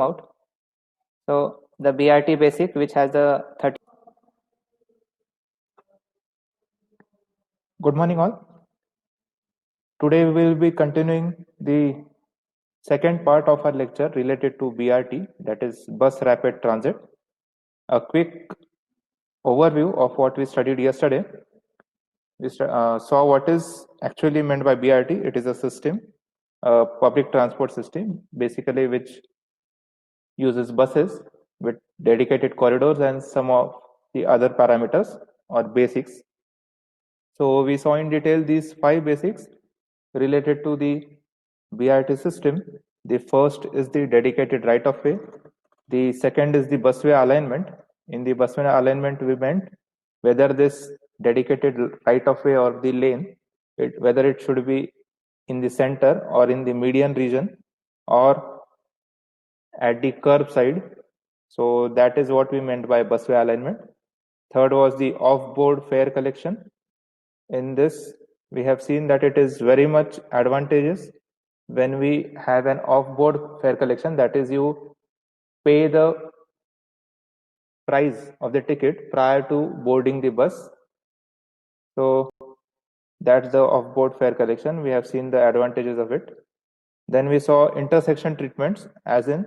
out. So the BRT basic, which has the 30. Good morning all. Today we will be continuing the second part of our lecture related to BRT, that is Bus Rapid Transit. A quick overview of what we studied yesterday. We saw what is actually meant by BRT. It is a system, a public transport system, basically which uses buses with dedicated corridors and some of the other parameters or basics. So we saw in detail these 5 basics related to the BRT system. The first is the dedicated right of way. The second is the busway alignment. In the busway alignment, we meant whether this dedicated right of way or the lane, whether it should be in the center or in the median region or at the curb side. So that is what we meant by busway alignment. Third was the off-board fare collection. In this, we have seen that it is very much advantageous when we have an off-board fare collection, that is, you pay the price of the ticket prior to boarding the bus. So that's the off-board fare collection. We have seen the advantages of it. Then we saw intersection treatments, as in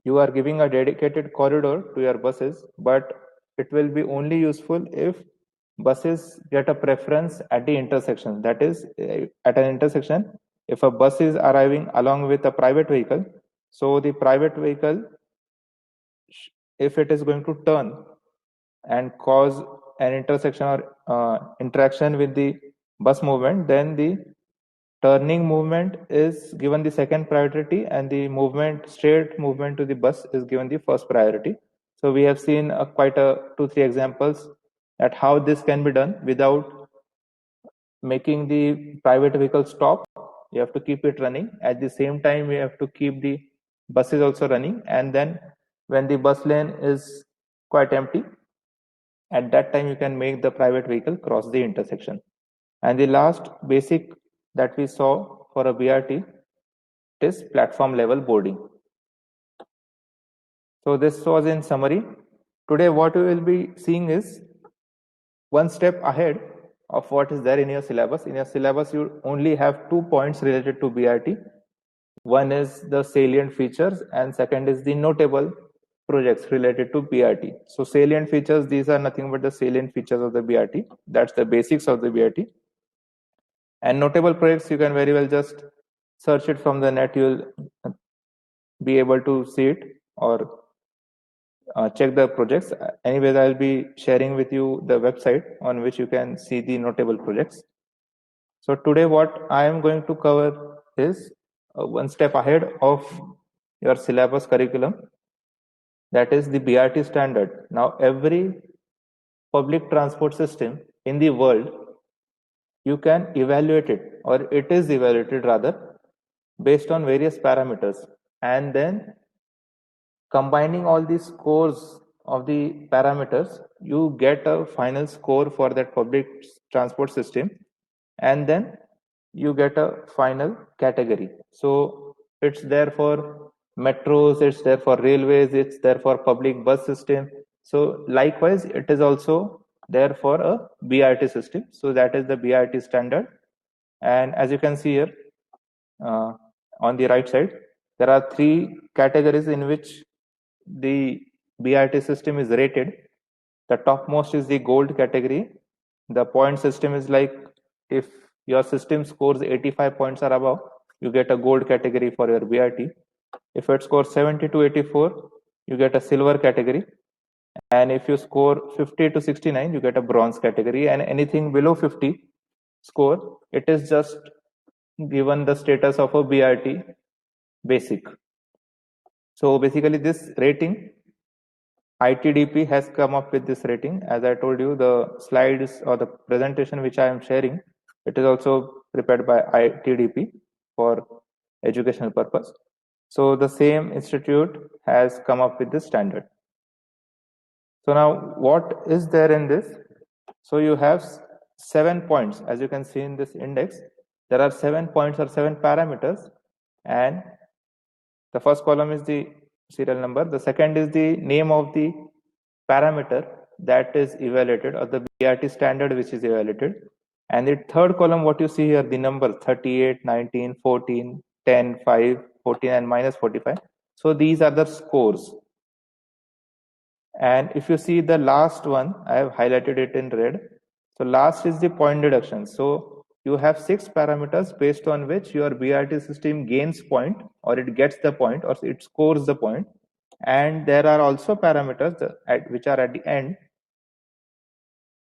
you are giving a dedicated corridor to your buses, but it will be only useful if buses get a preference at the intersection. That is, at an intersection, if a bus is arriving along with a private vehicle, so the private vehicle, if it is going to turn and cause an intersection or interaction with the bus movement, then the turning movement is given the second priority and the straight movement to the bus is given the first priority. So we have seen quite a 2-3 examples at how this can be done without making the private vehicle stop. You have to keep it running. At the same time, we have to keep the buses also running, and then when the bus lane is quite empty, at that time you can make the private vehicle cross the intersection. And the last basic that we saw for a BRT is platform level boarding. So this was in summary. Today what we will be seeing is one step ahead of what is there in your syllabus. In your syllabus, you only have 2 points related to BRT. One is the salient features and second is the notable projects related to BRT. So salient features, these are nothing but the salient features of the BRT. That's the basics of the BRT. And notable projects, you can very well just search it from the net. You'll be able to see it or check the projects. Anyways, I'll be sharing with you the website on which you can see the notable projects. So today what I am going to cover is one step ahead of your syllabus curriculum, that is the BRT standard. Now every public transport system in the world, you can evaluate it, or it is evaluated rather, based on various parameters, and then combining all the scores of the parameters, you get a final score for that public transport system, and then you get a final category. So it's there for metros, it's there for railways, it's there for public bus system. So likewise, it is also there for a BRT system. So that is the BRT standard. And as you can see here, on the right side, there are 3 categories in which the BRT system is rated. The topmost is the gold category. The point system is like if your system scores 85 points or above, you get a gold category for your BRT. If it scores 70 to 84, you get a silver category. And if you score 50 to 69, you get a bronze category. And anything below 50 score, it is just given the status of a BRT basic. So basically this rating, ITDP has come up with this rating. As I told you, the slides or the presentation which I am sharing, it is also prepared by ITDP for educational purpose. So the same institute has come up with this standard. So now what is there in this? So you have 7 points. As you can see in this index, there are 7 points or 7 parameters, and the first column is the serial number. The second is the name of the parameter that is evaluated, or the BRT standard which is evaluated. And the third column, what you see here, the number 38, 19, 14, 10, 5, 14, and minus 45. So these are the scores. And if you see the last one, I have highlighted it in red. So last is the point deduction. So you have 6 parameters based on which your BRT system gains point, or it gets the point, or it scores the point. And there are also parameters which are at the end.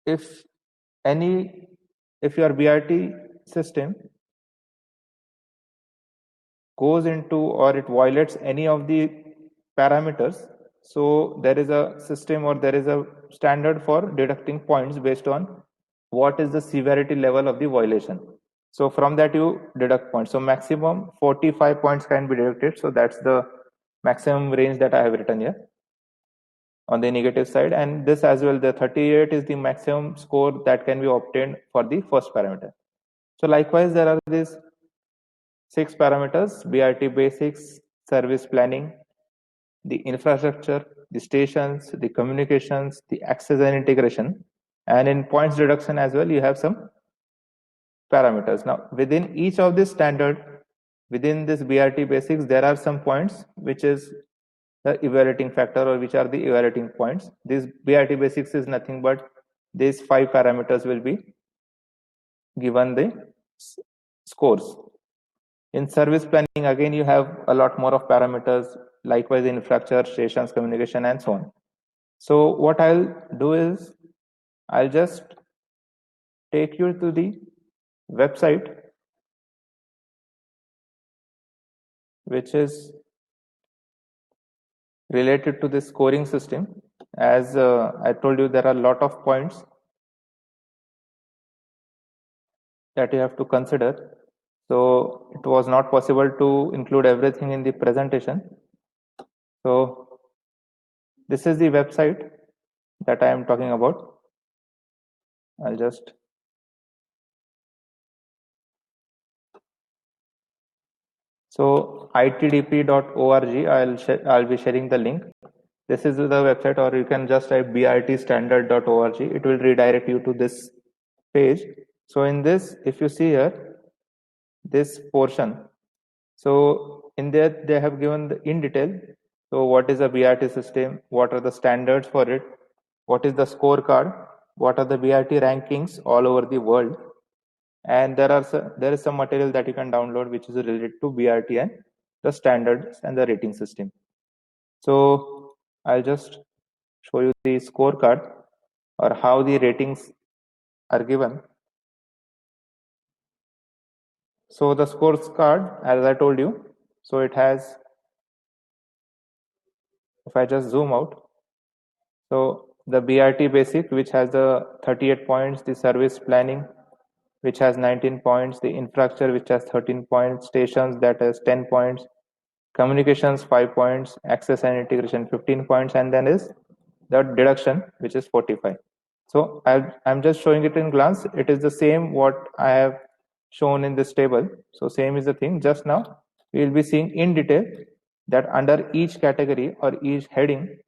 If your BRT system goes into, or it violates any of the parameters, so there is a system, or there is a standard for deducting points based on what is the severity level of the violation. So from that you deduct points. So maximum 45 points can be deducted. So that's the maximum range that I have written here on the negative side. And this as well, the 38 is the maximum score that can be obtained for the first parameter. So likewise, there are these 6 parameters: BRT basics, service planning, the infrastructure, the stations, the communications, the access and integration. And in points deduction as well, you have some parameters. Now, within each of this standard, within this BRT basics, there are some points which is the evaluating factor, or which are the evaluating points. This BRT basics is nothing but these 5 parameters will be given the scores. In service planning, again, you have a lot more of parameters, likewise infrastructure, stations, communication, and so on. So what I'll do is, I'll just take you to the website, which is related to the scoring system. As I told you, there are a lot of points that you have to consider. So it was not possible to include everything in the presentation. So this is the website that I am talking about. I'll just itdp.org. I'll be sharing the link. This is the website, or you can just type brtstandard.org. It will redirect you to this page. So in this, if you see here, this portion, so in there they have given in detail. So what is a BRT system? What are the standards for it? What is the scorecard? What are the BRT rankings all over the world? And there is some material that you can download which is related to BRT and the standards and the rating system. So I'll just show you the scorecard, or how the ratings are given. So the scorecard, as I told you, so it has, if I just zoom out, so the BRT basic, which has the 38 points, the service planning, which has 19 points, the infrastructure, which has 13 points, stations, that has 10 points, communications 5 points, access and integration 15 points, and then is the deduction, which is 45. So I'm just showing it in glance. It is the same what I have shown in this table. So same is the thing. Just now we will be seeing in detail that under each category or each heading,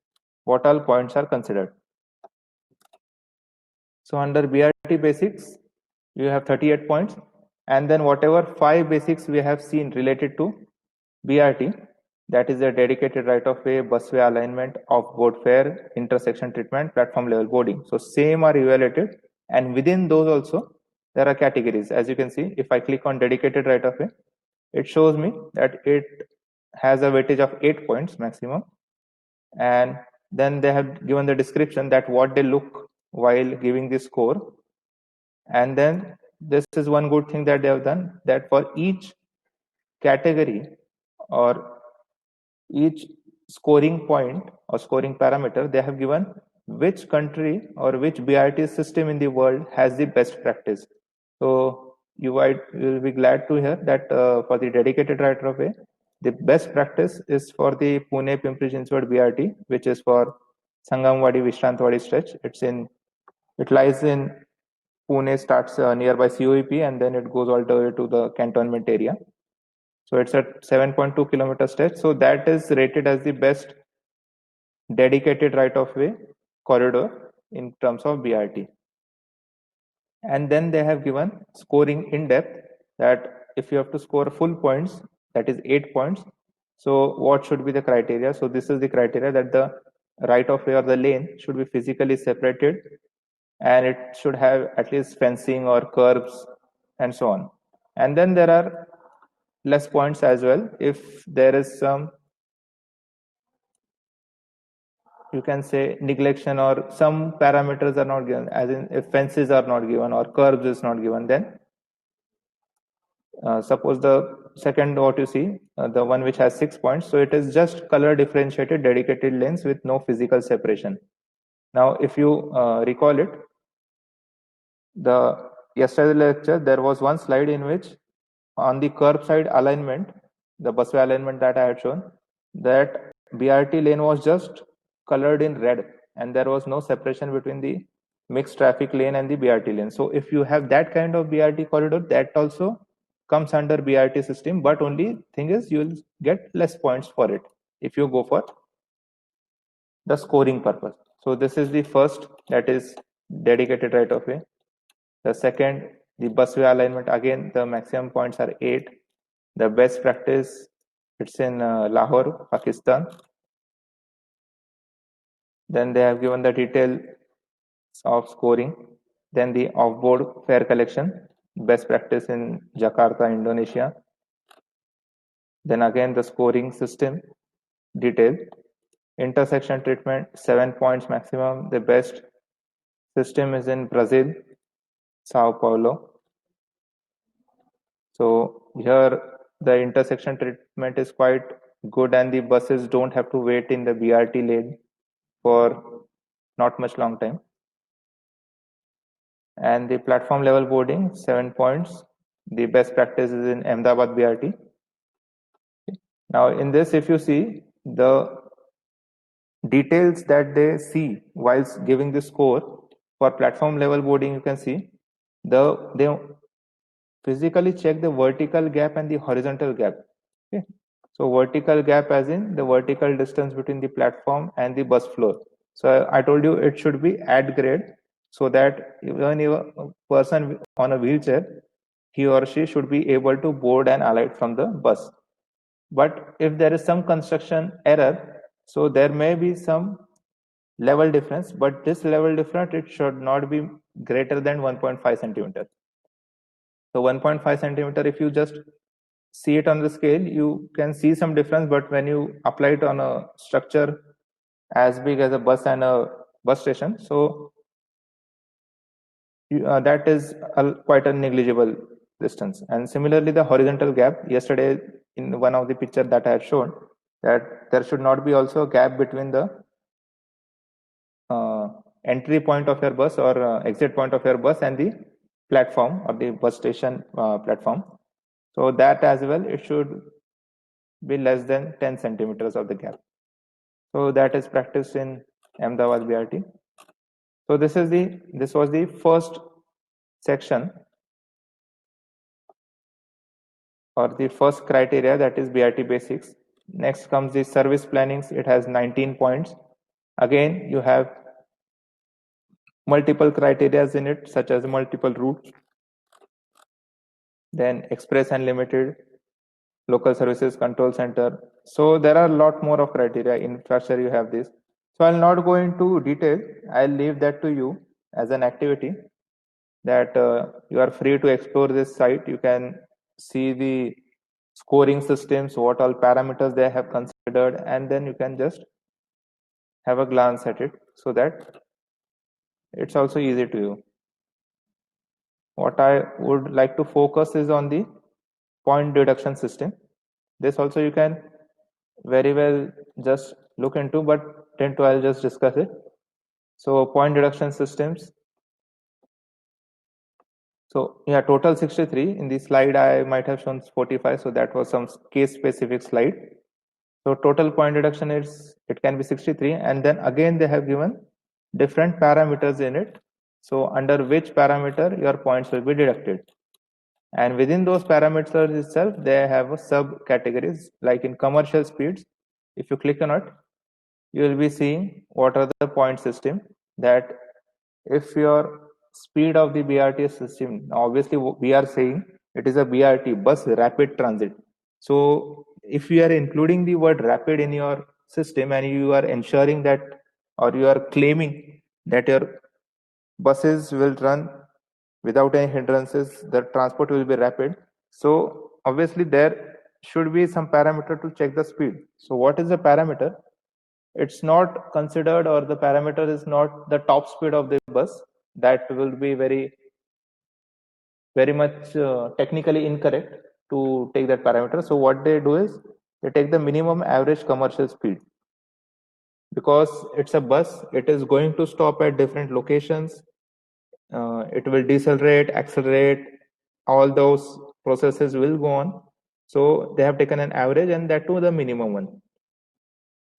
what all points are considered. So under BRT basics, you have 38 points, and then whatever 5 basics we have seen related to BRT, that is a dedicated right-of-way, busway alignment, off-board fare, intersection treatment, platform level boarding. So same are evaluated, and within those also there are categories. As you can see, if I click on dedicated right-of-way, it shows me that it has a weightage of 8 points maximum, and then they have given the description that what they look while giving the score. And then this is one good thing that they have done, that for each category or each scoring point or scoring parameter, they have given which country or which BRT system in the world has the best practice. So you will be glad to hear that for the dedicated right-of-way, the best practice is for the Pune Pimpri Chinchwad BRT, which is for Sangamwadi Vishrantwadi stretch. It lies in Pune, starts nearby COEP, and then it goes all the way to the cantonment area. So it's a 7.2 kilometer stretch. So that is rated as the best dedicated right of way corridor in terms of BRT. And then they have given scoring in depth, that if you have to score full points, that is 8 points. So what should be the criteria? So this is the criteria, that the right of way or the lane should be physically separated, and it should have at least fencing or curbs and so on. And then there are less points as well if there is some, you can say, neglection, or some parameters are not given, as in if fences are not given or curbs is not given. Then suppose the second, what you see, the one which has 6 points, so it is just color differentiated dedicated lanes with no physical separation. Now if you recall it, the yesterday lecture there was one slide in which on the curb side alignment, the busway alignment that I had shown, that BRT lane was just colored in red and there was no separation between the mixed traffic lane and the BRT lane. So if you have that kind of BRT corridor, that also comes under BRT system, but only thing is you will get less points for it if you go for the scoring purpose. So this is the first, that is dedicated right of way. The second, the busway alignment, again the maximum points are 8. The best practice, it's in Lahore, Pakistan. Then they have given the detail of scoring. Then the off-board fare collection, best practice in Jakarta, Indonesia. Then again the scoring system detail. Intersection treatment, 7 points maximum. The best system is in Brazil, Sao Paulo. So here the intersection treatment is quite good and the buses don't have to wait in the BRT lane for not much long time. And the platform level boarding, 7 points. The best practice is in Ahmedabad BRT. Now in this, if you see the details that they see whilst giving the score for platform level boarding, you can see they physically check the vertical gap and the horizontal gap. Okay. So vertical gap as in the vertical distance between the platform and the bus floor. So I told you it should be at grade, so that even if a person on a wheelchair, he or she should be able to board and alight from the bus. But if there is some construction error, so there may be some level difference, but this level difference, it should not be greater than 1.5 centimeter. So 1.5 centimeter, if you just see it on the scale, you can see some difference, but when you apply it on a structure as big as a bus and a bus station, so that is quite a negligible distance. And similarly, the horizontal gap, yesterday in one of the picture that I had shown, that there should not be also a gap between the entry point of your bus or exit point of your bus and the platform or the bus station platform. So that as well, it should be less than 10 centimeters of the gap. So that is practiced in Ahmedabad BRT. So this was the first section, or the first criteria, that is BRT basics. Next comes the service plannings. It has 19 points. Again, you have multiple criteria in it, such as multiple routes, then express and limited, local services control center. So there are a lot more of criteria. Infrastructure, you have this. So I'll not go into detail. I'll leave that to you as an activity, that you are free to explore this site. You can see the scoring systems, what all parameters they have considered, and then you can just have a glance at it, so that it's also easy to you. What I would like to focus is on the point deduction system. This also you can very well just look into, but I'll just discuss it. So point deduction systems. So yeah, total 63. In the slide I might have shown 45, so that was some case specific slide. So total point deduction is, it can be 63, and then again they have given different parameters in it. So under which parameter your points will be deducted. And within those parameters itself, they have a subcategories. Like in commercial speeds, if you click on it, you will be seeing what are the point system, that if your speed of the BRT system, obviously we are saying it is a BRT, bus rapid transit. So if you are including the word rapid in your system and you are ensuring that, or you are claiming that your buses will run without any hindrances, the transport will be rapid. So obviously there should be some parameter to check the speed. So what is the parameter? It's not considered, or the parameter is not the top speed of the bus. That will be very much technically incorrect to take that parameter. So what they do is they take the minimum average commercial speed, because it's a bus, it is going to stop at different locations. It will decelerate, accelerate, all those processes will go on. So they have taken an average, and that too the minimum one.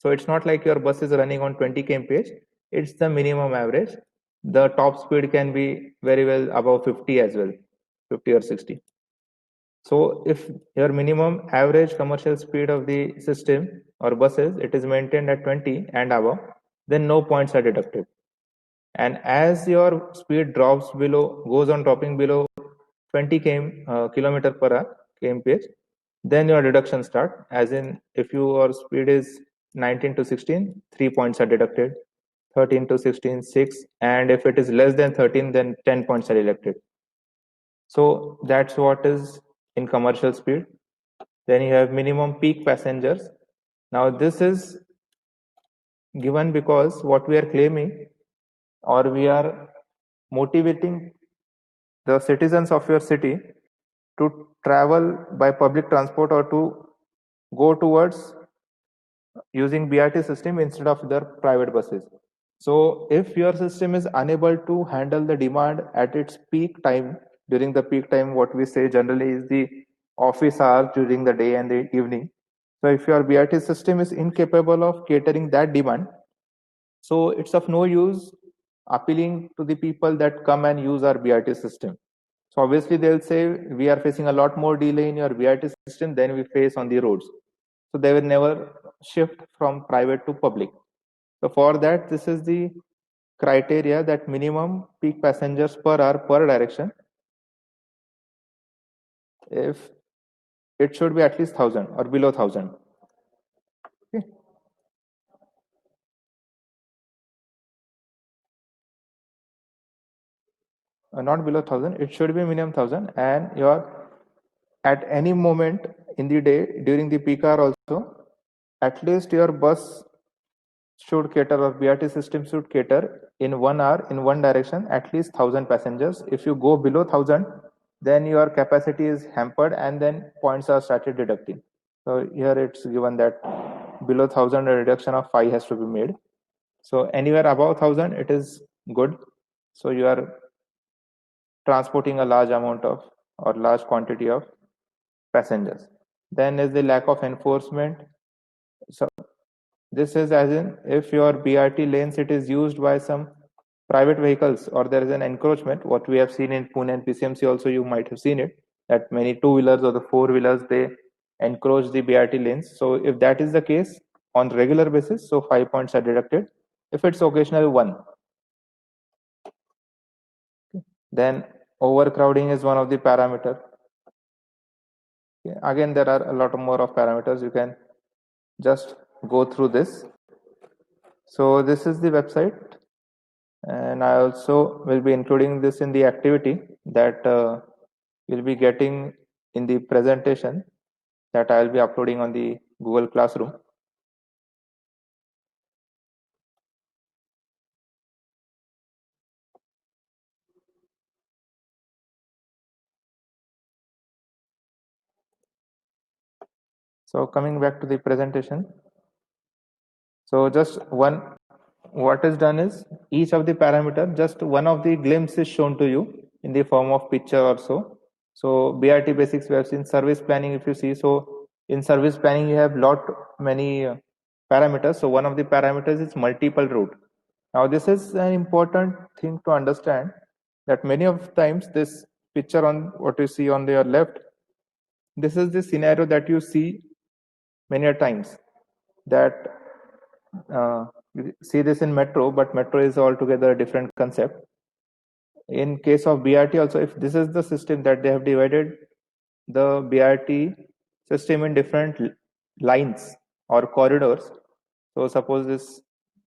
So it's not like your bus is running on 20 kmph, it's the minimum average. The top speed can be very well above 50 as well, 50 or 60. So if your minimum average commercial speed of the system or buses, it is maintained at 20 and above, then no points are deducted. And as your speed drops below, goes on dropping below 20 kilometer per hour, kmph, then your deduction start. As in, if your speed is 19 to 16, 3 points are deducted. 13 to 16, 6. And if it is less than 13, then 10 points are deducted. So that's what is in commercial speed. Then you have minimum peak passengers. Now this is given because what we are claiming, or we are motivating the citizens of your city to travel by public transport, or to go towards using BRT system instead of their private buses. So if your system is unable to handle the demand at its peak time, during the peak time, what we say generally is the office hours during the day and the evening. So if your BRT system is incapable of catering that demand, so it's of no use appealing to the people that come and use our BRT system. So obviously they'll say we are facing a lot more delay in your BRT system than we face on the roads. So they will never shift from private to public. So for that, this is the criteria, that minimum peak passengers per hour per direction. If it should be at least 1,000 or below 1,000. Okay. Not below 1,000, it should be minimum 1,000, and your at any moment in the day during the peak hour also, at least your bus should cater, or BRT system should cater in 1 hour in one direction at least 1,000 passengers. If you go below 1,000, then your capacity is hampered, and then points are started deducting. So here it's given that below 1,000 a reduction of 5 has to be made. So anywhere above 1,000 it is good. So you are transporting a large amount of, or large quantity of passengers. Then is the lack of enforcement. So this is as in, if your BRT lanes it is used by some private vehicles, or there is an encroachment, what we have seen in Pune and PCMC also, you might have seen it, that many two-wheelers or the four-wheelers, they encroach the BRT lanes. So if that is the case on regular basis, so 5 points are deducted. If it's occasional, 1. Then overcrowding is one of the parameter. Okay. Again, there are a lot more of parameters. You can just go through this. So this is the website, and I also will be including this in the activity that you'll be getting in the presentation that I'll be uploading on the Google Classroom. So coming back to the presentation, so just one, what is done is each of the parameter, just one of the glimpse is shown to you in the form of picture or so. So BRT basics we have seen. Service planning, if you see, so in service planning you have many parameters. So one of the parameters is multiple route. Now this is an important thing to understand, that many of times this picture on what you see on your left, this is the scenario that you see many a times, that you see this in metro, but metro is altogether a different concept. In case of BRT also, if this is the system that they have divided the BRT system in different lines or corridors. So suppose this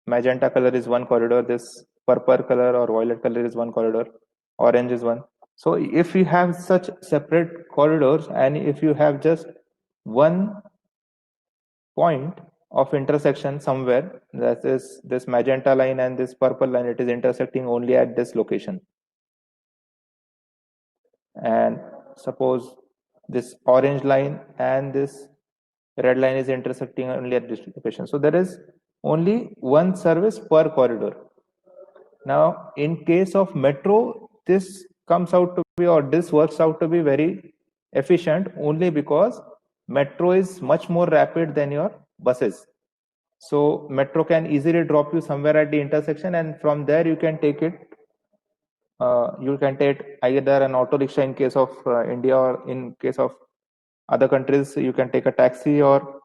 magenta color is one corridor, this purple color or violet color is one corridor, orange is one. So if you have such separate corridors, and if you have just one point of intersection somewhere, that is this magenta line and this purple line, it is intersecting only at this location. And suppose this orange line and this red line is intersecting only at this location. So there is only one service per corridor. Now, in case of metro, this comes out to be, or this works out to be very efficient only because metro is much more rapid than your buses. So metro can easily drop you somewhere at the intersection, and from there you can take it. You can take either an auto rickshaw in case of India, or in case of other countries, you can take a taxi, or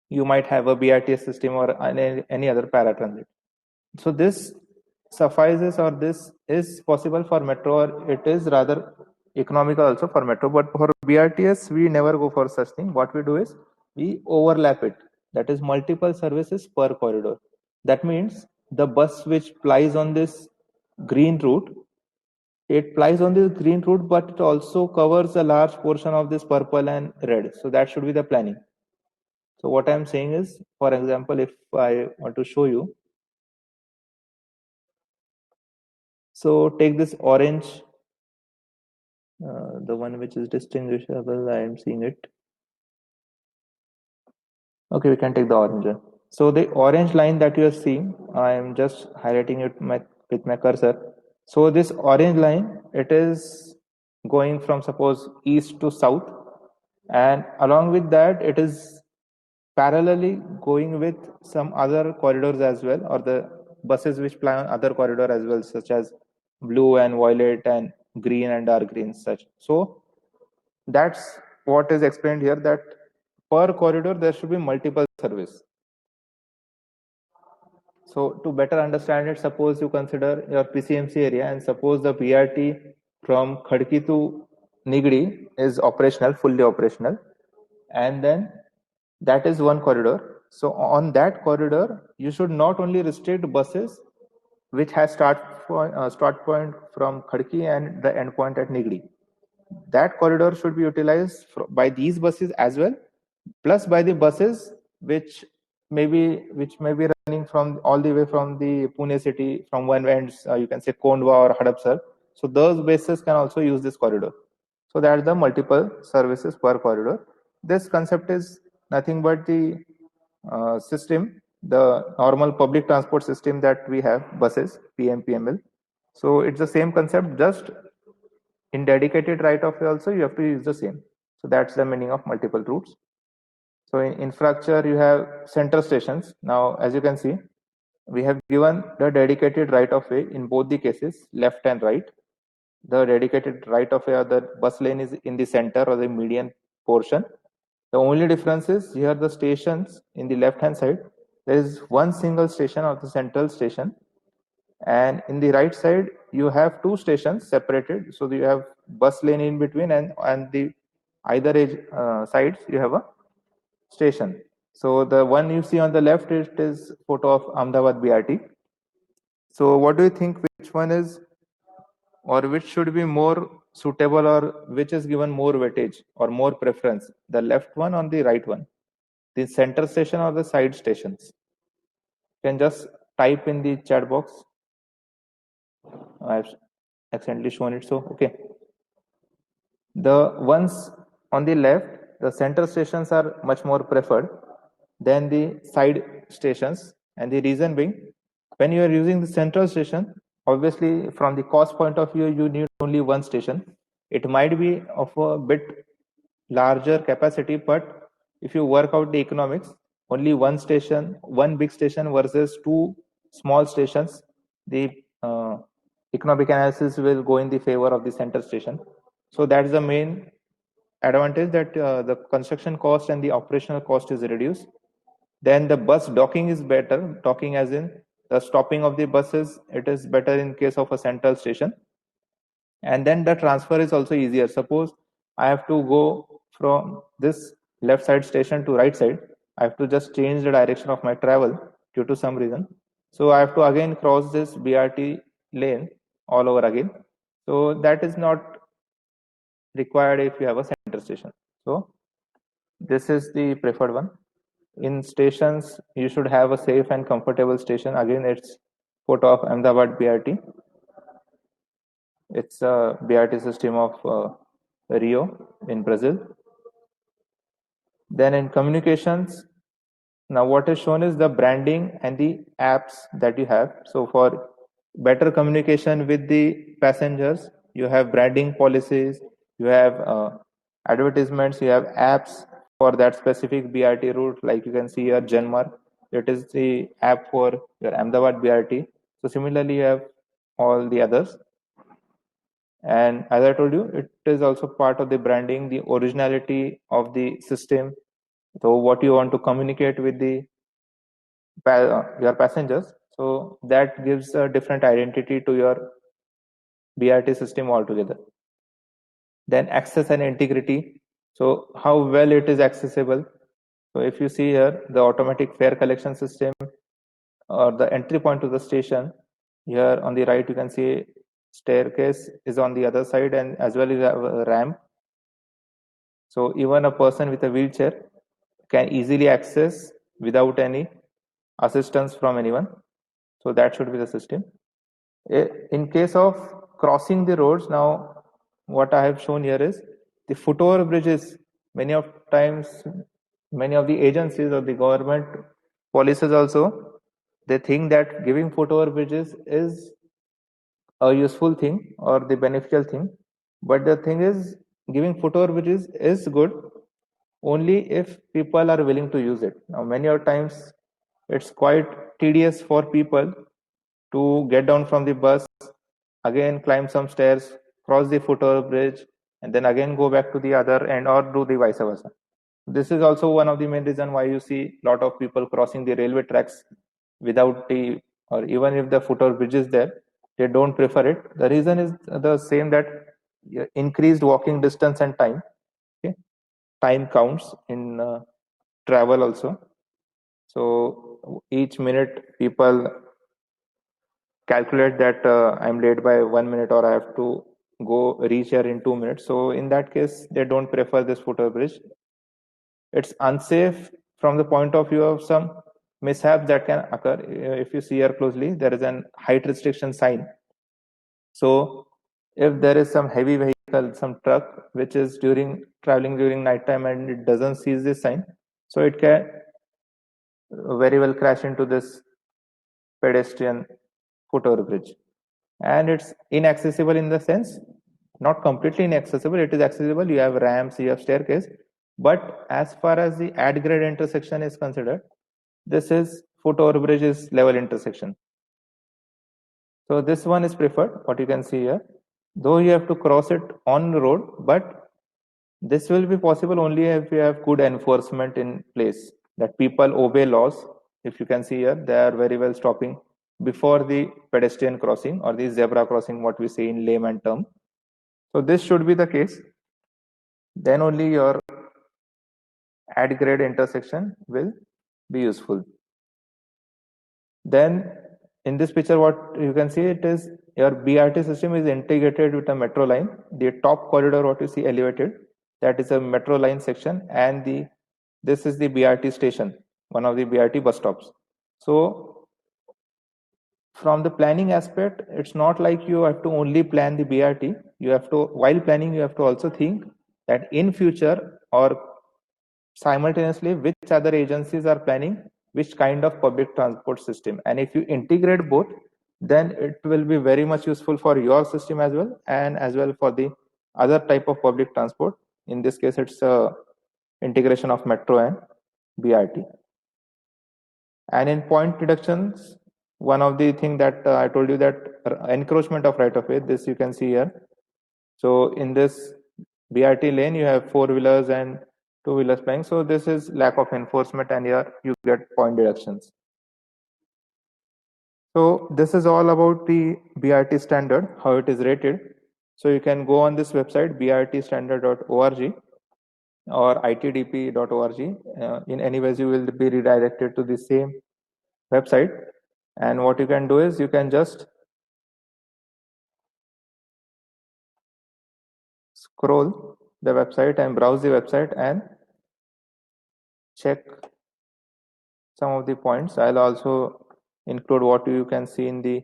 you might have a BRTS system or any other paratransit. So this suffices, or this is possible for metro, or it is rather economical also for metro. But for BRTS, we never go for such thing. What we do is we overlap it. That is multiple services per corridor. That means the bus which plies on this green route, it plies on this green route, but it also covers a large portion of this purple and red. So that should be the planning. So what I'm saying is, for example, if I want to show you, so take this orange, the one which is distinguishable, I am seeing it. Okay, we can take the orange one. So the orange line that you are seeing, I am just highlighting it with my cursor. So this orange line, it is going from, suppose, east to south, and along with that, it is parallelly going with some other corridors as well, or the buses which ply on other corridor as well, such as blue and violet and green and dark green, such. So that's what is explained here, that per corridor there should be multiple service. So to better understand it, suppose you consider your PCMC area, and suppose the BRT from Khadki to Nigri is operational, fully operational, and then that is one corridor. So on that corridor, you should not only restrict buses which has start point from Khadki and the end point at Nigri. That corridor should be utilized by these buses as well, plus by the buses which may be running from all the way from the Pune city, from one end, you can say Kondwa or Hadapsar. So those buses can also use this corridor. So that's the multiple services per corridor. This concept is nothing but the system, the normal public transport system that we have, buses, PMPML. So it's the same concept, just in dedicated right of way also you have to use the same. So that's the meaning of multiple routes. So in infrastructure, you have central stations. Now, as you can see, we have given the dedicated right of way in both the cases, left and right. The dedicated right of way or the bus lane is in the center or the median portion. The only difference is here the stations in the left hand side, there is one single station or the central station, and in the right side you have two stations separated. So you have bus lane in between, and the either edge sides you have a station. So the one you see on the left, it is photo of Ahmedabad BRT. So what do you think, which one is, or which should be more suitable, or which is given more weightage or more preference, the left one or the right one, the center station or the side stations? You can just type in the chat box. I've accidentally shown it, so okay. The ones on the left, the center stations are much more preferred than the side stations, and the reason being, when you are using the central station, obviously from the cost point of view, you need only one station. It might be of a bit larger capacity, but if you work out the economics, only one station, one big station versus two small stations, the economic analysis will go in the favor of the center station. So that's the main advantage, that the construction cost and the operational cost is reduced. Then the bus docking is better. Docking as in the stopping of the buses, it is better in case of a central station. And then the transfer is also easier. Suppose I have to go from this left side station to right side, I have to just change the direction of my travel due to some reason. So I have to again cross this BRT lane all over again. So that is not required if you have a center station. So this is the preferred one. In stations, you should have a safe and comfortable station. Again, it's photo of Ahmedabad BRT. It's a BRT system of Rio in Brazil. Then in communications, now what is shown is the branding and the apps that you have. So for better communication with the passengers, you have branding policies, you have advertisements, you have apps for that specific BRT route. Like you can see here, Janmark, it is the app for your Ahmedabad BRT. So similarly, you have all the others. And as I told you, it is also part of the branding, the originality of the system. So what you want to communicate with the your passengers, so that gives a different identity to your BRT system altogether. Then access and integrity. So how well it is accessible. So if you see here, the automatic fare collection system or the entry point to the station, here on the right you can see staircase is on the other side, and as well as a ramp. So even a person with a wheelchair can easily access without any assistance from anyone. So that should be the system. In case of crossing the roads, now what I have shown here is the footover bridges. Many of times, many of the agencies or the government policies also, they think that giving footover bridges is a useful thing or the beneficial thing. But the thing is, giving footover bridges is good only if people are willing to use it. Now, many of times, it's quite tedious for people to get down from the bus, again climb some stairs, cross the footover bridge, and then again go back to the other end, or do the vice versa. This is also one of the main reason why you see a lot of people crossing the railway tracks without the, or even if the footover bridge is there, they don't prefer it. The reason is the same, that increased walking distance and time. Okay, time counts in travel also. So each minute people calculate that I'm late by 1 minute, or I have to go reach here in 2 minutes. So in that case, they don't prefer this footer bridge. It's unsafe from the point of view of some mishaps that can occur. If you see here closely, there is an height restriction sign. So if there is some heavy vehicle, some truck, which is traveling during nighttime and it doesn't see this sign, so it can very well crash into this pedestrian footover bridge. And it's inaccessible in the sense, not completely inaccessible, it is accessible. You have ramps, you have staircase, but as far as the add grade intersection is considered, this is footover bridge is level intersection. So this one is preferred, what you can see here, though you have to cross it on the road, but this will be possible only if you have good enforcement in place, that people obey laws. If you can see here, they are very well stopping before the pedestrian crossing or the zebra crossing, what we say in layman term. So this should be the case. Then only your add grade intersection will be useful. Then in this picture, what you can see, it is your BRT system is integrated with a metro line. The top corridor, what you see elevated, that is a metro line section, and this is the BRT station, one of the BRT bus stops. So from the planning aspect, it's not like you have to only plan the BRT. You have to, while planning, you have to also think that in future or simultaneously which other agencies are planning which kind of public transport system. And if you integrate both, then it will be very much useful for your system as well, and as well for the other type of public transport. In this case, it's a integration of metro and BRT. And in point deductions, one of the thing that I told you, that encroachment of right of way, this you can see here. So in this BRT lane, you have 4-wheelers and 2-wheelers playing. So this is lack of enforcement, and here you get point deductions. So this is all about the BRT standard, how it is rated. So you can go on this website, brtstandard.org or itdp.org. In any ways, you will be redirected to the same website. And what you can do is you can just scroll the website and browse the website and check some of the points. I'll also include what you can see in the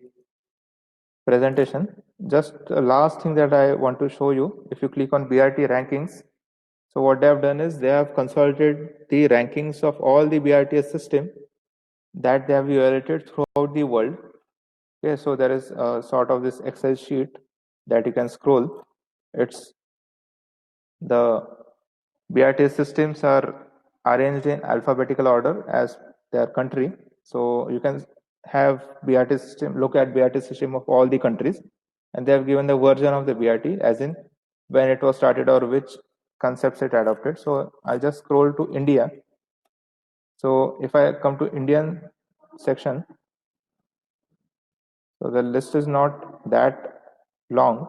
presentation. Just the last thing that I want to show you, if you click on BRT rankings, so what they have done is they have consolidated the rankings of all the BRTS system that they have evaluated throughout the world. Okay, so there is a sort of this Excel sheet that you can scroll. It's the BRTS systems are arranged in alphabetical order as their country. So you can have BRT system, look at BRT system of all the countries, and they have given the version of the BRT as in when it was started or which concepts it adopted. So I'll just scroll to India. So if I come to Indian section, so the list is not that long.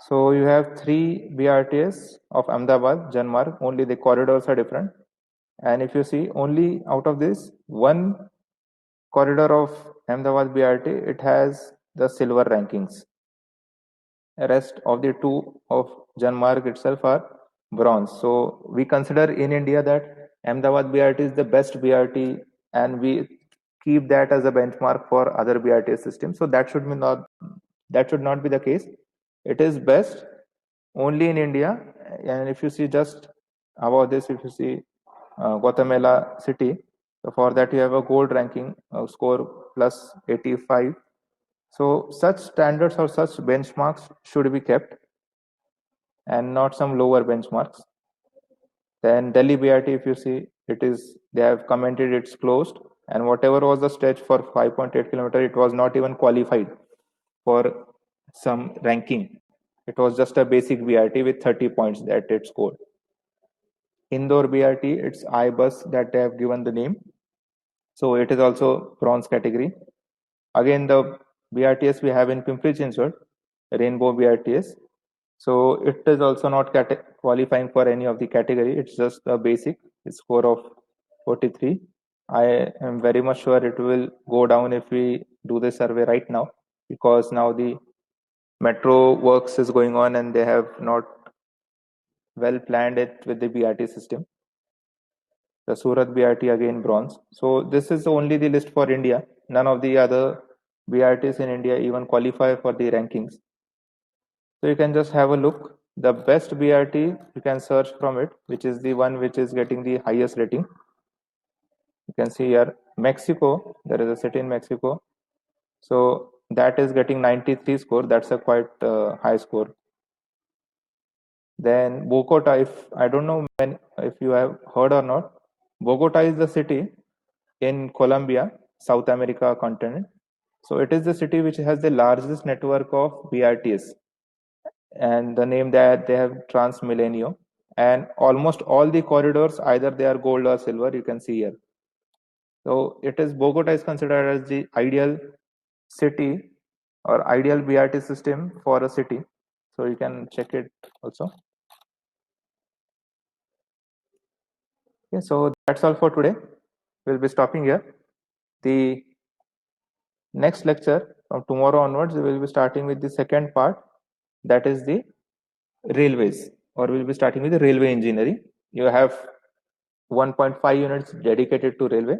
So you have 3 BRTS of Ahmedabad, Janmarg, only the corridors are different. And if you see, only out of this, one corridor of Ahmedabad BRT, it has the silver rankings. The rest of the 2 of Janmarg itself are bronze. So we consider in India that Ahmedabad BRT is the best BRT, and we keep that as a benchmark for other BRT systems. So that should not be the case. It is best only in India. And if you see just above this, if you see Guatemala city, so for that you have a gold ranking score plus 85. So such standards or such benchmarks should be kept and not some lower benchmarks. Then Delhi BRT, if you see, they have commented it's closed, and whatever was the stretch for 5.8 kilometer, it was not even qualified for some ranking. It was just a basic BRT with 30 points that it scored. Indore BRT, it's iBus that they have given the name. So it is also bronze category. Again, the BRTS we have in Pimpri-Chinchwad, Rainbow BRTS. So it is also not qualifying for any of the category. It's just a basic score of 43. I am very much sure it will go down if we do the survey right now, because now the metro works is going on and they have not well planned it with the BRT system. The Surat BRT again bronze. So this is only the list for India. None of the other BRTs in India even qualify for the rankings. So you can just have a look. The best BRT, you can search from it, which is the one which is getting the highest rating. You can see here Mexico, there is a city in Mexico. So that is getting 93 score. That's a quite high score. Then Bogota, I don't know if you have heard or not, Bogota is the city in Colombia, South America continent. So it is the city which has the largest network of BRTs, and the name that they have Transmilenio, and almost all the corridors either they are gold or silver, you can see here. So Bogota is considered as the ideal city or ideal BRT system for a city. So you can check it also. Okay, so that's all for today. We'll be stopping here. The next lecture from tomorrow onwards, we will be starting with the second part, that is the railways, or we'll be starting with the railway engineering. You have 1.5 units dedicated to railway.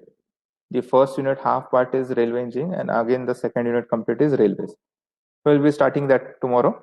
The first unit half part is railway engineering, and again the second unit complete is railways. So we'll be starting that tomorrow.